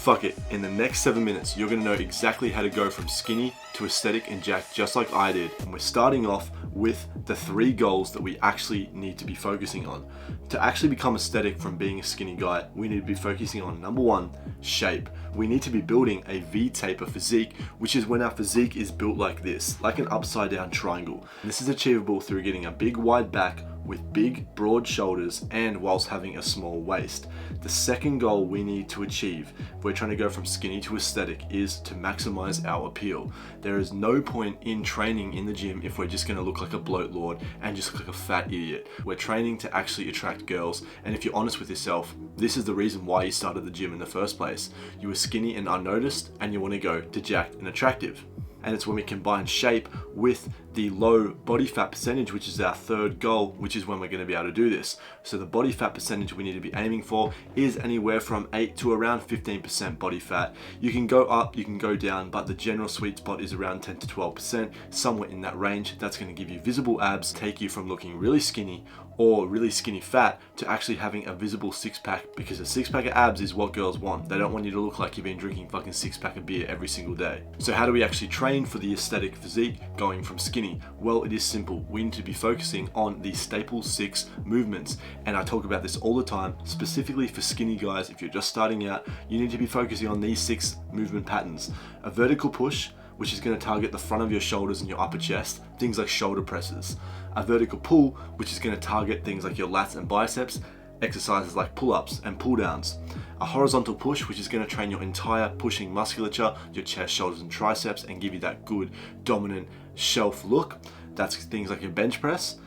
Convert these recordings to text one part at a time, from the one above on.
Fuck it, in the next 7 minutes, you're gonna know exactly how to go from skinny to aesthetic and jacked just like I did. And we're starting off with the 3 goals that we actually need to be focusing on. To actually become aesthetic from being a skinny guy, we need to be focusing on number 1, shape. We need to be building a V-taper physique, which is when our physique is built like this, like an upside down triangle. And this is achievable through getting a big wide back with big broad shoulders and whilst having a small waist. The second goal we need to achieve if we're trying to go from skinny to aesthetic is to maximize our appeal. There is no point in training in the gym if we're just going to look like a bloat lord and just look like a fat idiot. We're training to actually attract girls, and if you're honest with yourself, this is the reason why you started the gym in the first place. You were skinny and unnoticed and you want to go to jacked and attractive. And it's when we combine shape with the low body fat percentage, which is our third goal, which is when we're going to be able to do this. So the body fat percentage we need to be aiming for is anywhere from 8 to around 15% body fat. You can go up, you can go down, but the general sweet spot is around 10 to 12%, somewhere in that range. That's going to give you visible abs, take you from looking really skinny or really skinny fat to actually having a visible six-pack, because a six-pack of abs is what girls want. They don't want you to look like you've been drinking fucking six-pack of beer every single day. So how do we actually train for the aesthetic physique going from skinny? Well, it is simple. We need to be focusing on the staple 6 movements, and I talk about this all the time, specifically for skinny guys. If you're just starting out, you need to be focusing on these 6 movement patterns. A vertical push, which is going to target the front of your shoulders and your upper chest, things like shoulder presses. A vertical pull, which is going to target things like your lats and biceps, exercises like pull-ups and pull-downs. A horizontal push, which is going to train your entire pushing musculature, your chest, shoulders and triceps, and give you that good dominant shelf look. That's things like your bench press.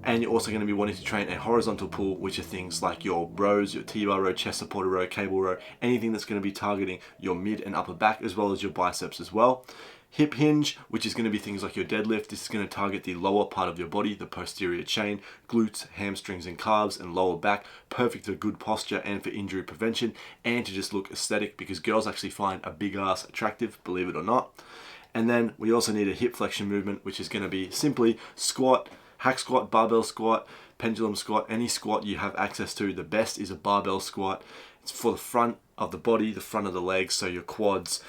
And you're also going to be wanting to train a horizontal pull, which are things like your rows, your T-bar row, chest supporter row, cable row, anything that's going to be targeting your mid and upper back as well as your biceps as well. Hip hinge, which is going to be things like your deadlift. This is going to target the lower part of your body, the posterior chain, glutes, hamstrings and calves and lower back. Perfect for good posture and for injury prevention and to just look aesthetic, because girls actually find a big ass attractive, believe it or not. And then we also need a hip flexion movement, which is going to be simply squat, hack squat, barbell squat, pendulum squat, any squat you have access to. The best is a barbell squat. It's for the front of the body, the front of the legs, so your quads,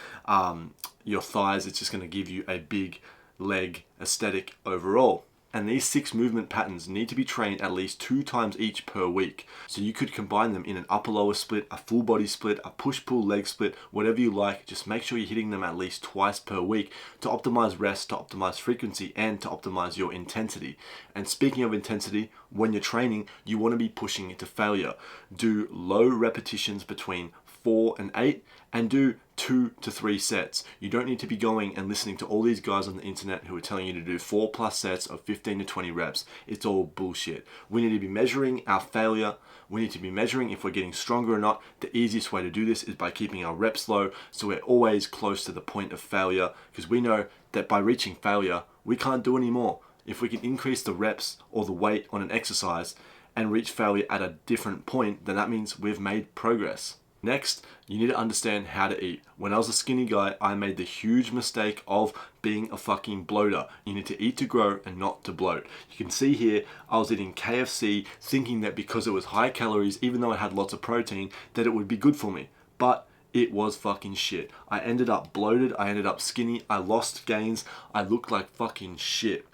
your thighs. It's just going to give you a big leg aesthetic overall. And these 6 movement patterns need to be trained at least 2 times each per week. So you could combine them in an upper lower split, a full body split, a push pull leg split, whatever you like. Just make sure you're hitting them at least twice per week to optimize rest, to optimize frequency, and to optimize your intensity. And speaking of intensity, when you're training, you want to be pushing it to failure. Do low repetitions between 4 and 8 and do 2 to 3 sets. You don't need to be going and listening to all these guys on the internet who are telling you to do 4+ sets of 15 to 20 reps. It's all bullshit. We need to be measuring our failure. We need to be measuring if we're getting stronger or not. The easiest way to do this is by keeping our reps low, so we're always close to the point of failure, because we know that by reaching failure, we can't do any more. If we can increase the reps or the weight on an exercise and reach failure at a different point, then that means we've made progress. Next, you need to understand how to eat. When I was a skinny guy, I made the huge mistake of being a fucking bloater. You need to eat to grow and not to bloat. You can see here, I was eating KFC thinking that because it was high calories, even though it had lots of protein, that it would be good for me. But it was fucking shit. I ended up bloated, I ended up skinny, I lost gains, I looked like fucking shit.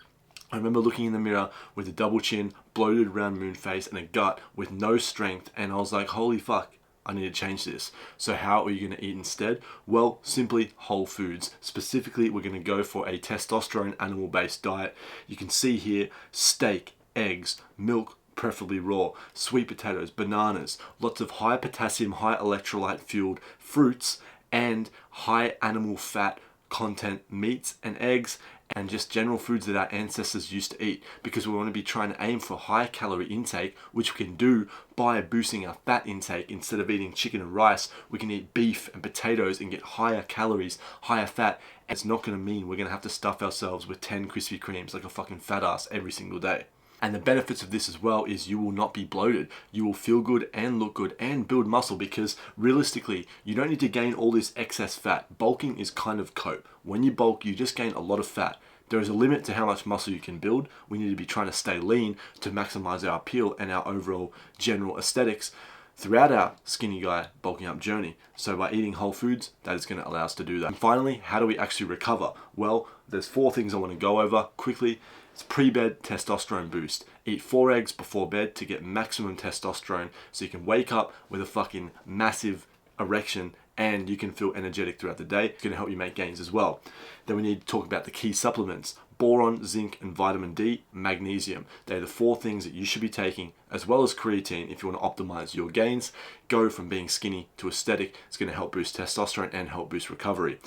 I remember looking in the mirror with a double chin, bloated round moon face, and a gut with no strength, and I was like, holy fuck, I need to change this. So how are you going to eat instead? Well, simply whole foods. Specifically, we're going to go for a testosterone animal-based diet. You can see here, steak, eggs, milk, preferably raw, sweet potatoes, bananas, lots of high potassium, high electrolyte fueled fruits, and high animal fat content meats and eggs, and just general foods that our ancestors used to eat, because we want to be trying to aim for high calorie intake, which we can do by boosting our fat intake. Instead of eating chicken and rice, we can eat beef and potatoes and get higher calories, higher fat. And it's not going to mean we're going to have to stuff ourselves with 10 Krispy Kremes like a fucking fat ass every single day. And the benefits of this as well is you will not be bloated. You will feel good and look good and build muscle, because realistically, you don't need to gain all this excess fat. Bulking is kind of cope. When you bulk, you just gain a lot of fat. There is a limit to how much muscle you can build. We need to be trying to stay lean to maximize our appeal and our overall general aesthetics throughout our skinny guy bulking up journey. So by eating whole foods, that is going to allow us to do that. And finally, how do we actually recover? Well, there's 4 things I want to go over quickly. It's pre-bed testosterone boost. Eat 4 eggs before bed to get maximum testosterone so you can wake up with a fucking massive erection and you can feel energetic throughout the day. It's going to help you make gains as well. Then we need to talk about the key supplements: boron, zinc, and vitamin D, magnesium. They're the 4 things that you should be taking, as well as creatine if you want to optimize your gains. Go from being skinny to aesthetic. It's going to help boost testosterone and help boost recovery.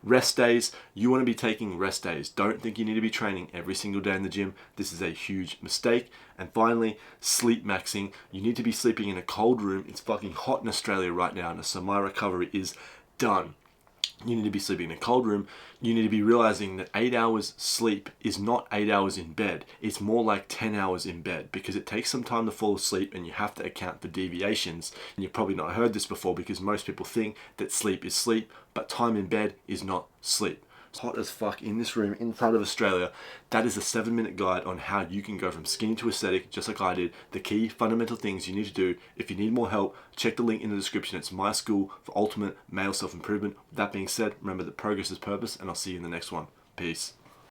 Rest days, you want to be taking rest days. Don't think you need to be training every single day in the gym. This is a huge mistake. And finally, sleep maxing. You need to be sleeping in a cold room. It's fucking hot in Australia right now, and so my recovery is done. You need to be sleeping in a cold room. You need to be realizing that 8 hours sleep is not 8 hours in bed. It's more like 10 hours in bed, because it takes some time to fall asleep and you have to account for deviations. And you've probably not heard this before because most people think that sleep is sleep, but time in bed is not sleep. It's hot as fuck in this room inside of Australia. That is a 7-minute guide on how you can go from skinny to aesthetic, just like I did. The key fundamental things you need to do. If you need more help, check the link in the description. It's my school for ultimate male self-improvement. With that being said, remember that progress is purpose, and I'll see you in the next one. Peace.